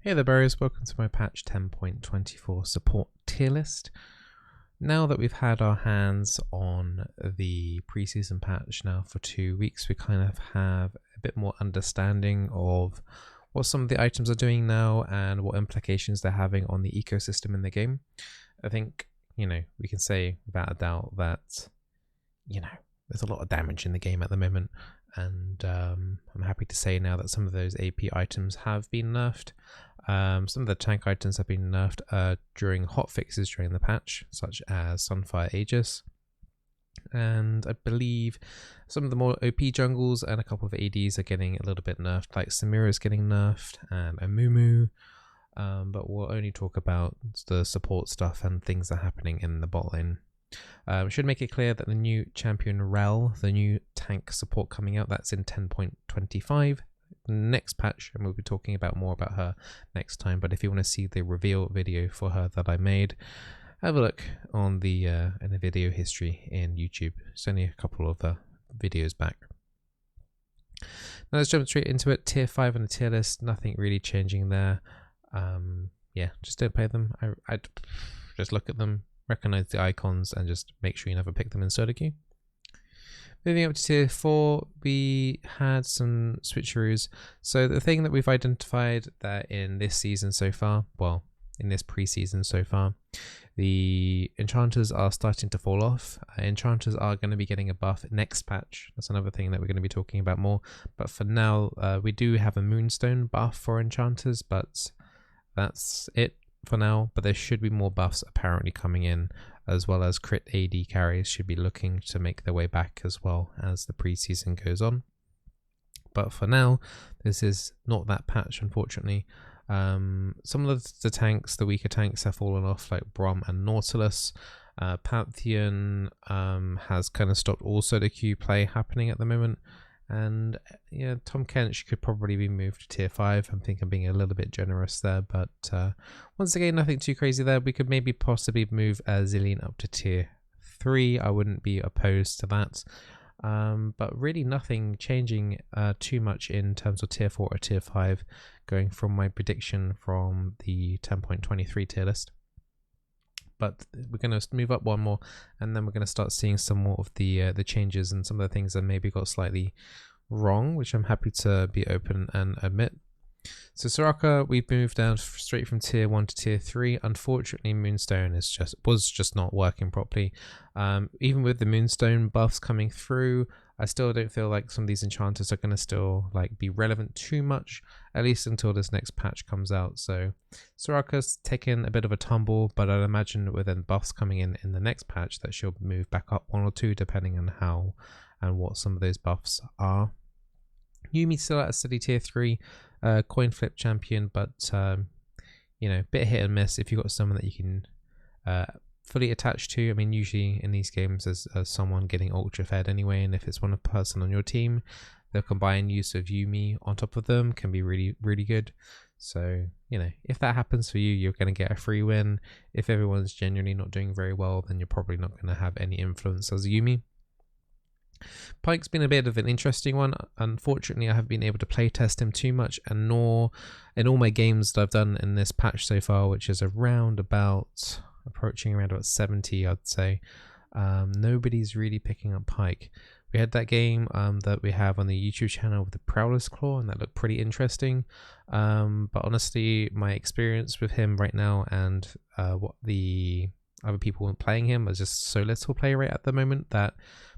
Hey there berries, welcome to my patch 10.24 support tier list. Now that we've had our hands on the preseason patch now for 2 weeks, we kind of have a bit more understanding of what some of the items are doing now and what implications they're having on the ecosystem in the game. I think, we can say without a doubt that, there's a lot of damage in the game at the moment. And I'm happy to say now that some of those AP items have been nerfed. Some of the tank items have been nerfed during hotfixes during the patch, such as Sunfire Aegis. And I believe some of the more OP jungles and a couple of ADs are getting a little bit nerfed, like Samira is getting nerfed and Amumu. But we'll only talk about the support stuff and things that are happening in the bot lane. Should make it clear that the new champion Rel, the new tank support coming out, that's in 10.25 next patch, and we'll be talking about more about her next time. But if you want to see the reveal video for her that I made, have a look on the in the video history in YouTube. It's only a couple of videos back. Now let's jump straight into it. Tier 5 on the tier list, nothing really changing there. Yeah, just don't play them. I'd just look at them, recognize the icons, and just make sure you never pick them in solo queue. Moving up to tier 4, we had some switcheroos. So the thing that we've identified that in this season so far, well, in this preseason so far, the enchanters are starting to fall off. Enchanters are going to be getting a buff next patch. That's another thing that we're going to be talking about more. But for now, we do have a moonstone buff for enchanters, but that's it for now. But there should be more buffs apparently coming in, as well as crit AD carries should be looking to make their way back as well as the preseason goes on. But for now, this is not that patch, unfortunately. Some of the tanks, the weaker tanks, have fallen off, like Brom and Nautilus. Pantheon has kind of stopped all solo queue play happening at the moment. And yeah, Tom Kench could probably be moved to tier 5. I think I'm being a little bit generous there, but once again, nothing too crazy there. We could maybe possibly move Zillion up to tier 3. I wouldn't be opposed to that. But really nothing changing too much in terms of tier 4 or tier 5, going from my prediction from the 10.23 tier list. But we're going to move up one more, and then we're going to start seeing some more of the changes and some of the things that maybe got slightly wrong, which I'm happy to be open and admit. So Soraka, we've moved down straight from tier 1 to tier 3. Unfortunately, Moonstone was just not working properly. Even with the Moonstone buffs coming through, I still don't feel like some of these enchanters are going to still be relevant too much, at least until this next patch comes out. So Soraka's taken a bit of a tumble, but I'd imagine with then buffs coming in the next patch that she'll move back up 1 or 2 depending on how and what some of those buffs are. Yumi's still at a steady tier 3, coin flip champion, but bit hit and miss if you've got someone that you can fully attached to. I mean, usually in these games there's someone getting ultra fed anyway, and if it's one person on your team, the combined use of Yumi on top of them can be really good. So if that happens for you, you're going to get a free win. If everyone's genuinely not doing very well, then you're probably not going to have any influence as Yumi. Pike's been a bit of an interesting one. Unfortunately, I haven't been able to play test him too much, and nor in all my games that I've done in this patch so far, which is approaching around about 70, I'd say. Nobody's really picking up Pike. We had that game that we have on the YouTube channel with the Prowler's Claw, and that looked pretty interesting. But honestly, my experience with him right now and what the other people playing him is just so little play rate at the moment that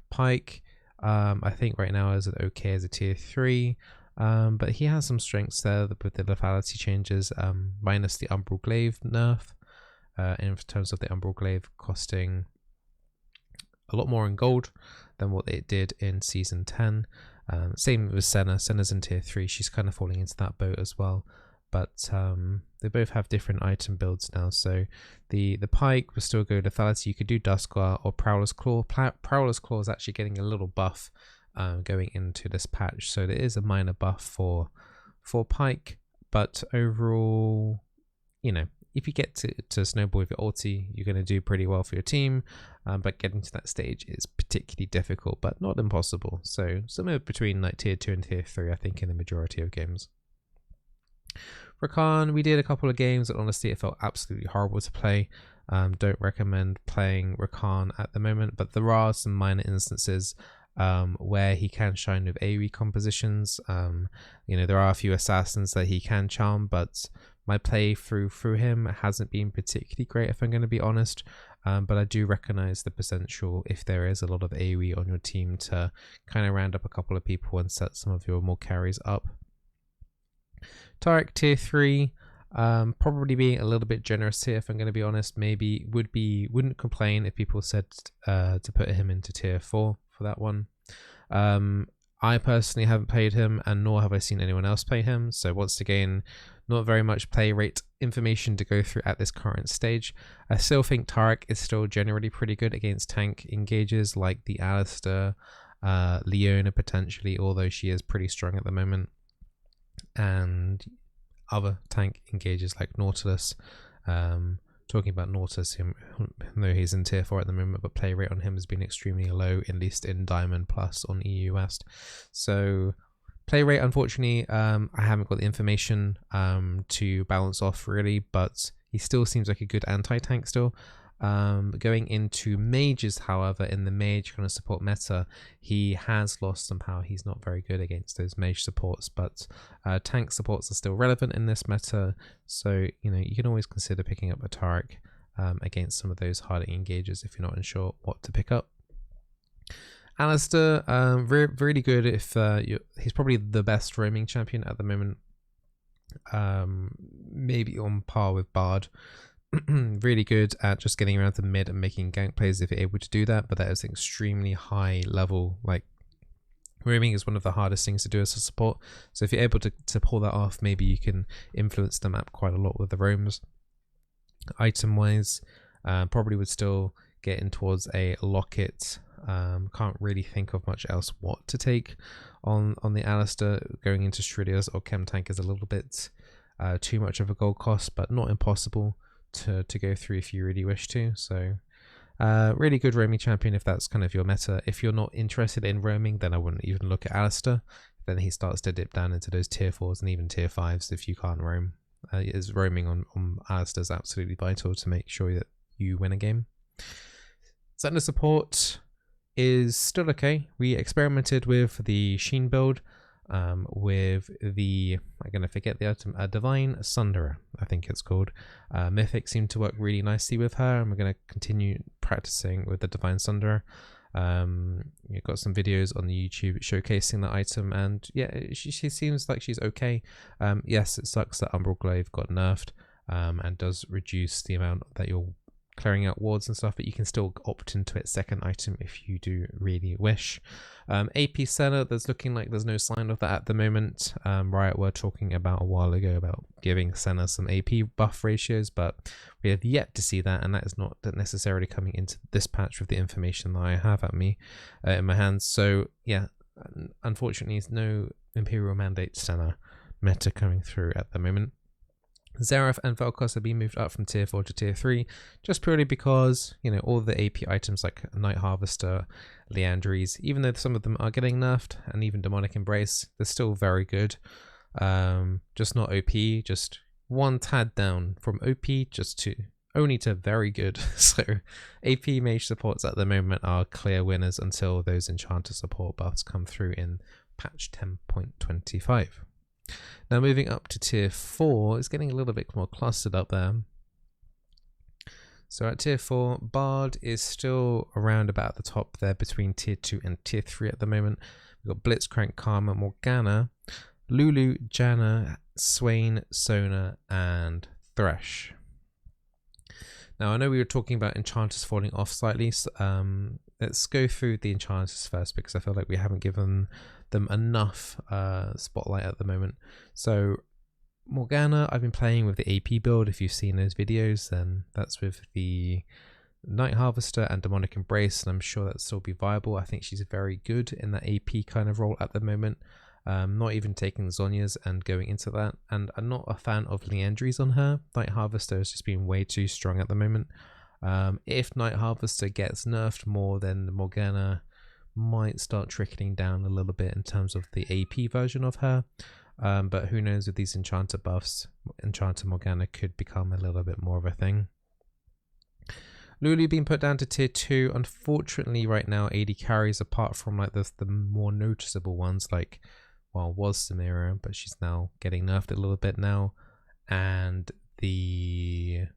Pike, I think right now is okay as a tier 3. But he has some strengths there with the lethality changes, minus the Umbral Glaive nerf. In terms of the Umbral Glaive costing a lot more in gold than what it did in season 10. Same with Senna. Senna's in tier 3. She's kind of falling into that boat as well. But they both have different item builds now. So the Pike will still go lethality. You could do Duskar or Prowler's Claw. Prowler's Claw is actually getting a little buff going into this patch. So there is a minor buff for Pike. But overall, if you get to snowball with your ulti, you're going to do pretty well for your team, but getting to that stage is particularly difficult, but not impossible. So somewhere between tier 2 and tier 3, I think, in the majority of games. Rakan, we did a couple of games, and honestly, it felt absolutely horrible to play. Don't recommend playing Rakan at the moment, but there are some minor instances where he can shine with AoE compositions. You know, there are a few assassins that he can charm, but my playthrough through him hasn't been particularly great, if I'm going to be honest. But I do recognize the potential, if there is a lot of AoE on your team, to kind of round up a couple of people and set some of your more carries up. Tarik tier 3, probably being a little bit generous here, if I'm going to be honest. Maybe wouldn't complain if people said to put him into tier 4 for that one. I personally haven't played him, and nor have I seen anyone else play him, so once again, not very much play rate information to go through at this current stage. I still think Tarik is still generally pretty good against tank engages like the Alistar, Leona potentially, although she is pretty strong at the moment, and other tank engages like Nautilus. Talking about Nautilus, though he's in tier 4 at the moment, but play rate on him has been extremely low, at least in Diamond Plus on EU West. So play rate, unfortunately, I haven't got the information to balance off really, but he still seems like a good anti-tank still. Going into mages, however, in the mage kind of support meta, he has lost somehow. He's not very good against those mage supports, but tank supports are still relevant in this meta, so you know, you can always consider picking up a Tarik against some of those harder engagers if you're not unsure what to pick up. Alistar, really good if he's probably the best roaming champion at the moment, maybe on par with Bard. Really good at just getting around the mid and making gank plays if you're able to do that, but that is an extremely high level. Like, roaming is one of the hardest things to do as a support, so if you're able to pull that off, maybe you can influence the map quite a lot with the roams. Item wise, probably would still get in towards a locket. Can't really think of much else what to take on the Alistar. Going into Stridius or Chem Tank is a little bit too much of a gold cost, but not impossible to go through if you really wish to. So really good roaming champion if that's kind of your meta. If you're not interested in roaming, then I wouldn't even look at Alistar. Then he starts to dip down into those tier 4s and even tier 5s if you can't roam. Is roaming on Alistar is absolutely vital to make sure that you win a game. Senna support is still okay. We experimented with the Sheen build, with the, I'm going to forget the item, Divine Sunderer, I think it's called. Mythic seemed to work really nicely with her, and we're going to continue practicing with the Divine Sunderer. You've got some videos on the YouTube showcasing that item, and yeah, she seems like she's okay. Yes, it sucks that Umbral Glaive got nerfed, and does reduce the amount that you're clearing out wards and stuff, but you can still opt into its second item if you do really wish. AP Senna, there's looking like there's no sign of that at the moment. Riot were talking about a while ago about giving Senna some AP buff ratios, but we have yet to see that, and that is not necessarily coming into this patch with the information that I have at me in my hands. So yeah, unfortunately, no Imperial Mandate Senna meta coming through at the moment. Xerath and Vel'Koz have been moved up from tier 4 to tier 3, just purely because, you know, all the AP items like Night Harvester, Liandry's, even though some of them are getting nerfed, and even Demonic Embrace, they're still very good. Just not OP, just one tad down from OP just to only to very good. So AP mage supports at the moment are clear winners until those Enchanter support buffs come through in patch 10.25. Now moving up to tier 4, it's getting a little bit more clustered up there. So at tier 4, Bard is still around about the top there between tier 2 and tier 3 at the moment. We've got Blitzcrank, Karma, Morgana, Lulu, Janna, Swain, Sona, and Thresh. Now I know we were talking about Enchanters falling off slightly. So, let's go through the Enchanters first, because I feel like we haven't given them enough spotlight at the moment. So Morgana, I've been playing with the AP build. If you've seen those videos, then that's with the Night Harvester and Demonic Embrace, and I'm sure that'll still be viable. I think she's very good in that AP kind of role at the moment. Not even taking Zhonya's and going into that, and I'm not a fan of Liandry's on her. Night Harvester has just been way too strong at the moment. If Night Harvester gets nerfed more, then Morgana might start trickling down a little bit in terms of the AP version of her. But who knows, with these enchanter buffs, Enchanter Morgana could become a little bit more of a thing. Lulu being put down to tier 2. Unfortunately, right now, AD carries, apart from like the more noticeable ones, like, well, was Samira, but she's now getting nerfed a little bit now. And the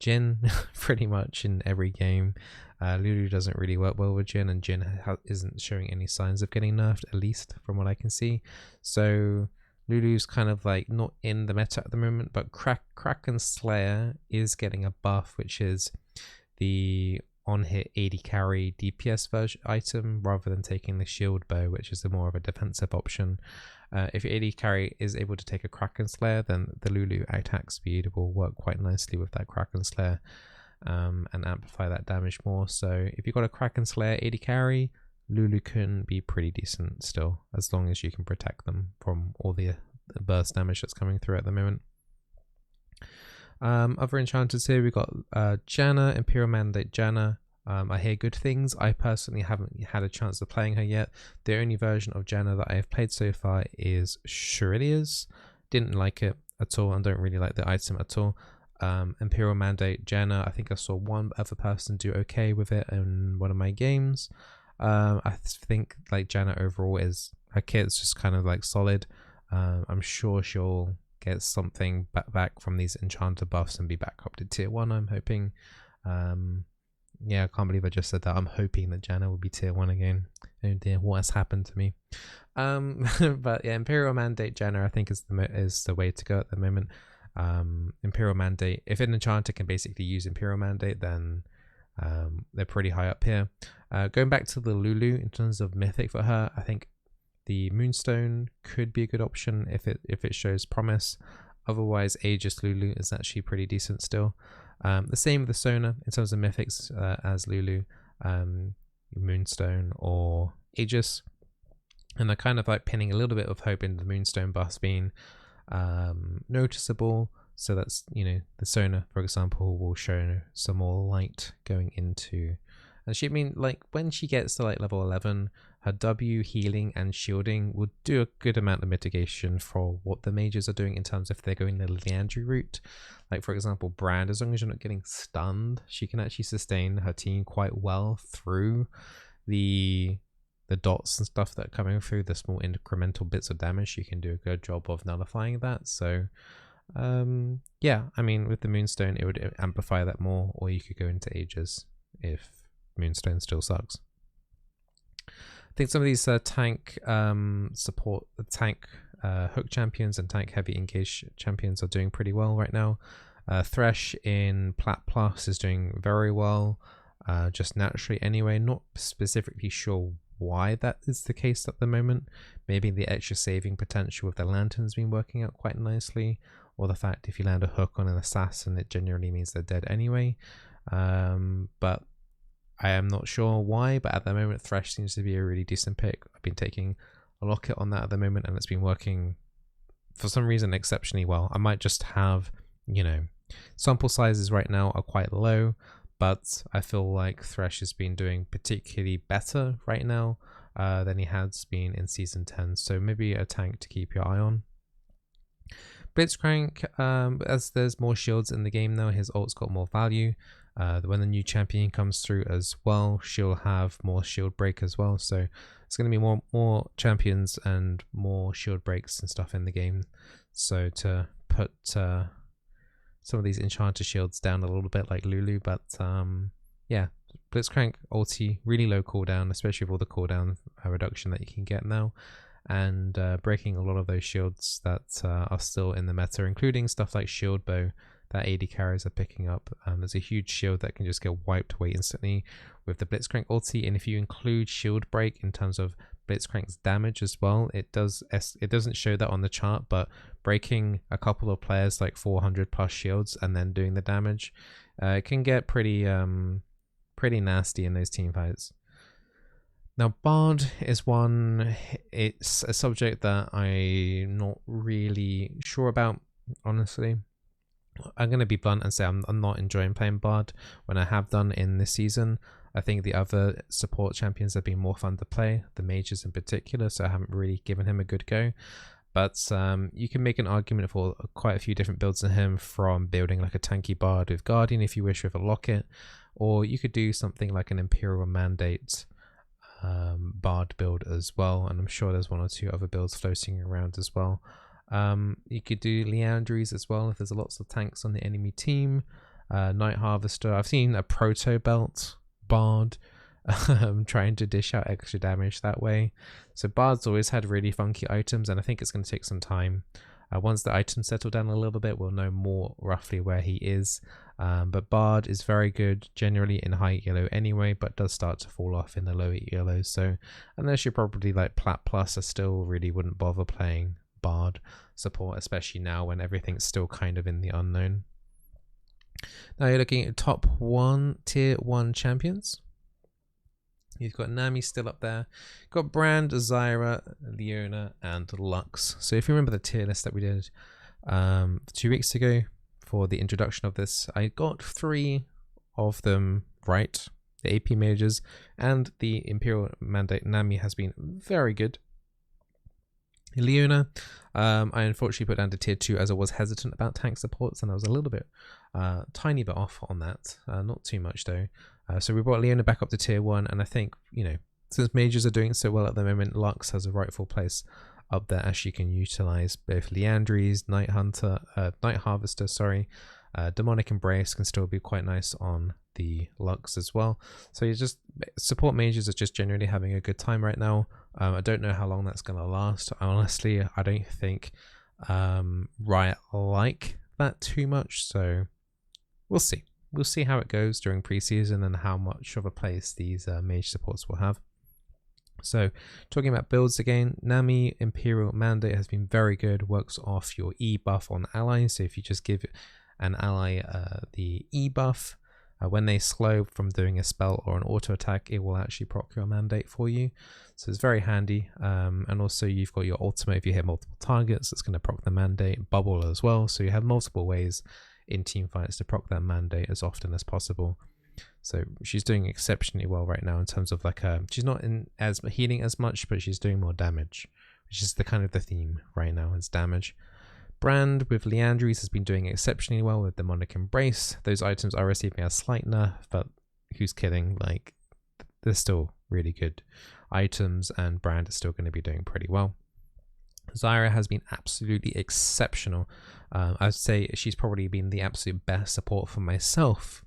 Jhin, pretty much in every game. Lulu doesn't really work well with Jhin, and Jhin isn't showing any signs of getting nerfed, at least from what I can see. So Lulu's kind of like not in the meta at the moment, but Kraken Slayer is getting a buff, which is the on-hit AD carry DPS version item, rather than taking the shield bow, which is more of a defensive option. If your AD carry is able to take a Kraken Slayer, then the Lulu attack speed will work quite nicely with that Kraken Slayer, and amplify that damage more. So if you've got a Kraken Slayer AD carry, Lulu can be pretty decent still, as long as you can protect them from all the burst damage that's coming through at the moment. Other enchanters here, we've got Janna, Imperial Mandate Janna. I hear good things. I personally haven't had a chance of playing her yet. The only version of Janna that I have played so far is Shurilia's. Didn't like it at all, and don't really like the item at all. Imperial Mandate Janna, I think I saw one other person do okay with it in one of my games. I think like Janna overall is, her kit's just kind of like solid. I'm sure she'll get something back from these enchanter buffs and be back up to tier 1, I'm hoping. Yeah, I can't believe I just said that. I'm hoping that Janna will be tier 1 again. Oh dear, what has happened to me? But yeah, Imperial Mandate Janna I think is the way to go at the moment. Imperial Mandate, if an enchanter can basically use Imperial Mandate, then they're pretty high up here. Going back to the Lulu, in terms of mythic for her, I think the Moonstone could be a good option if it shows promise. Otherwise, Aegis Lulu is actually pretty decent still. The same with the Sona in terms of mythics as Lulu, Moonstone or Aegis. And they're kind of like pinning a little bit of hope into the Moonstone buffs being noticeable. So that's, you know, the Sona, for example, will show some more light going into. And she, I mean, like when she gets to like level 11, her W healing and shielding will do a good amount of mitigation for what the mages are doing in terms of if they're going the Leandry route. Like for example, Brand, as long as you're not getting stunned, she can actually sustain her team quite well through the dots and stuff that are coming through, the small incremental bits of damage. She can do a good job of nullifying that. So yeah, I mean, with the Moonstone, it would amplify that more, or you could go into Aegis if Moonstone still sucks. I think some of these tank support, tank hook champions and tank heavy engage champions are doing pretty well right now. Thresh in Plat Plus is doing very well, just naturally anyway. Not specifically sure why that is the case at the moment. Maybe the extra saving potential with the lantern's been working out quite nicely, or the fact if you land a hook on an assassin, it generally means they're dead anyway. But I am not sure why, but at the moment Thresh seems to be a really decent pick. I've been taking a locket on that at the moment, and it's been working for some reason exceptionally well. I might just have, you know, sample sizes right now are quite low, but I feel like Thresh has been doing particularly better right now than he has been in Season 10. So maybe a tank to keep your eye on. Blitzcrank, as there's more shields in the game now, his ult's got more value. When the new champion comes through as well, she'll have more shield break as well. So it's going to be more champions and more shield breaks and stuff in the game. So to put some of these enchanter shields down a little bit like Lulu, but yeah, Blitzcrank ulti, really low cooldown, especially with all the cooldown reduction that you can get now, and breaking a lot of those shields that are still in the meta, including stuff like shield bow that AD carries are picking up. There's a huge shield that can just get wiped away instantly with the Blitzcrank ulti, and if you include shield break in terms of Blitzcrank's damage as well, it doesn't show that on the chart, but breaking a couple of players like 400 plus shields and then doing the damage, it can get pretty nasty in those team fights. Now Bard is one, it's a subject that I'm not really sure about, honestly. I'm going to be blunt and say I'm not enjoying playing Bard when I have done in this season. I think the other support champions have been more fun to play, the mages in particular, so I haven't really given him a good go. But you can make an argument for quite a few different builds of him, from building like a tanky bard with Guardian if you wish with a locket, or you could do something like an Imperial Mandate bard build as well, and I'm sure there's one or two other builds floating around as well. You could do Leandries as well if there's lots of tanks on the enemy team. Night Harvester. I've seen a Proto Belt bard trying to dish out extra damage that way. So bards always had really funky items, and I think it's going to take some time. Once the items settle down a little bit, we'll know more roughly where he is. But bard is very good generally in high elo anyway, but does start to fall off in the lower elos. So unless you're probably like Plat Plus, I still really wouldn't bother playing bard support, especially now when everything's still kind of in the unknown. Now you're looking at top tier 1 champions. You've got Nami still up there. You've got Brand, Zyra, Leona, and Lux. So if you remember the tier list that we did 2 weeks ago for the introduction of this, I got 3 of them right. The AP Mages and the Imperial Mandate Nami has been very good. Leona, I unfortunately put down to tier 2 as I was hesitant about tank supports, and I was a little bit, tiny bit off on that. Not too much though. So we brought Leona back up to tier 1, and I think, you know, since mages are doing so well at the moment, Lux has a rightful place up there, as she can utilize both Leandries, Night Harvester, sorry, Demonic Embrace can still be quite nice on the Lux as well. So you just support mages are just generally having a good time right now. I don't know how long that's going to last. Honestly, I don't think Riot like that too much, so we'll see. We'll see how it goes during preseason and how much of a place these mage supports will have. So talking about builds again, Nami Imperial Mandate has been very good, works off your E buff on allies. So if you just give an ally the E buff, when they slow from doing a spell or an auto attack, it will actually proc your mandate for you. So it's very handy. And also you've got your ultimate if you hit multiple targets, it's going to proc the mandate, bubble as well. So you have multiple ways in team fights to proc that mandate as often as possible. So she's doing exceptionally well right now in terms of like she's not in as healing as much, but she's doing more damage, which is the kind of the theme right now, is damage. Brand with Leandries has been doing exceptionally well with Demonic Embrace. Those items are receiving a slight nerf, but who's kidding? Like, they're still really good items, and Brand is still going to be doing pretty well. Zyra has been absolutely exceptional. I'd say she's probably been the absolute best support for myself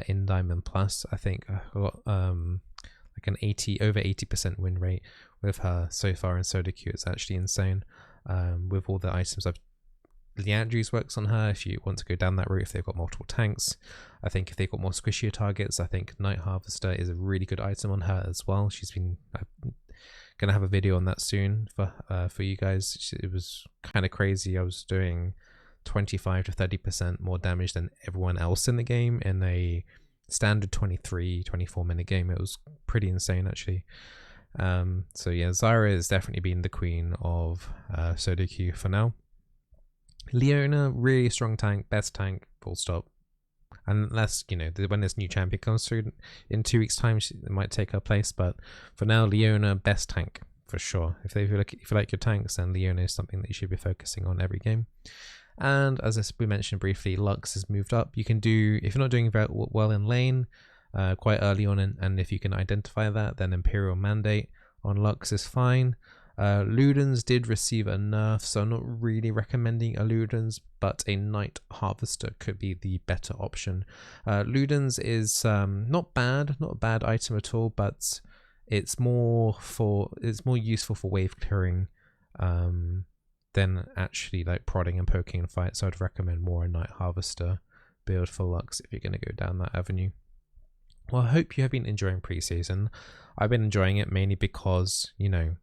in Diamond Plus. I think I got like an over 80% win rate with her so far in Solo Queue. It's actually insane. With all the items Leandries works on her if you want to go down that route, if they've got multiple tanks. I think if they've got more squishier targets, I think Night Harvester is a really good item on her as well. She's been gonna have a video on that soon for you guys. It was kind of crazy. I was doing 25 to 30% more damage than everyone else in the game in a standard 24 minute game. It was pretty insane actually. So yeah, Zyra has definitely been the queen of Solo Queue for now. Leona, really strong tank, best tank, full stop. Unless, you know, when this new champion comes through in 2 weeks time, it might take her place, but for now, Leona, best tank for sure. If you like your tanks, then Leona is something that you should be focusing on every game. And as we mentioned briefly, Lux has moved up. You can do, if you're not doing very well in lane quite early on, and if you can identify that, then Imperial Mandate on Lux is fine. Ludens did receive a nerf, so I'm not really recommending a Ludens, but a Night Harvester could be the better option. Ludens is not a bad item at all, but it's more useful for wave clearing than actually like prodding and poking in fights. So I'd recommend more a Night Harvester build for Lux if you're going to go down that avenue. Well, I hope you have been enjoying preseason. I've been enjoying it mainly because, you know,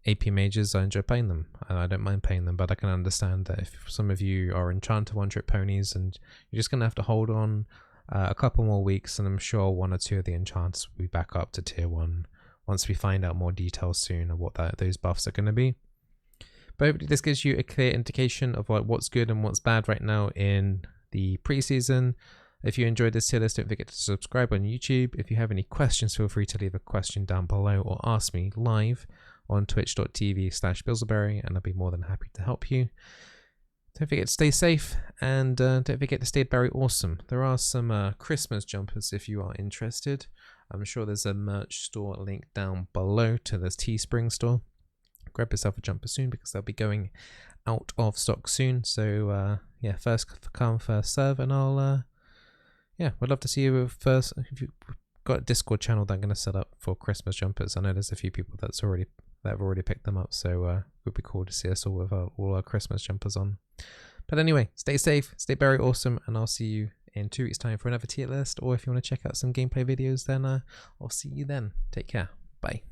AP mages, I enjoy playing them, and I don't mind playing them, but I can understand that if some of you are Enchanter one-trick ponies and you're just going to have to hold on a couple more weeks, and I'm sure 1 or 2 of the enchanters will be back up to tier 1 once we find out more details soon of what those buffs are going to be. But hopefully this gives you a clear indication of like what's good and what's bad right now in the preseason. If you enjoyed this tier list, don't forget to subscribe on YouTube. If you have any questions, feel free to leave a question down below or ask me live on twitch.tv/Bizzleberry, and I'll be more than happy to help you. Don't forget to stay safe, and don't forget to stay very awesome. There are some Christmas jumpers if you are interested. I'm sure there's a merch store link down below to this Teespring store. Grab yourself a jumper soon because they'll be going out of stock soon. So yeah, first come, first serve, and I'll yeah, would love to see you first. If you've got a Discord channel that I'm going to set up for Christmas jumpers, I know there's a few people that have already picked them up, so it would be cool to see us all with all our Christmas jumpers on. But anyway, stay safe, stay very awesome, and I'll see you in 2 weeks' time for another tier list. Or if you want to check out some gameplay videos, then I'll see you then. Take care. Bye.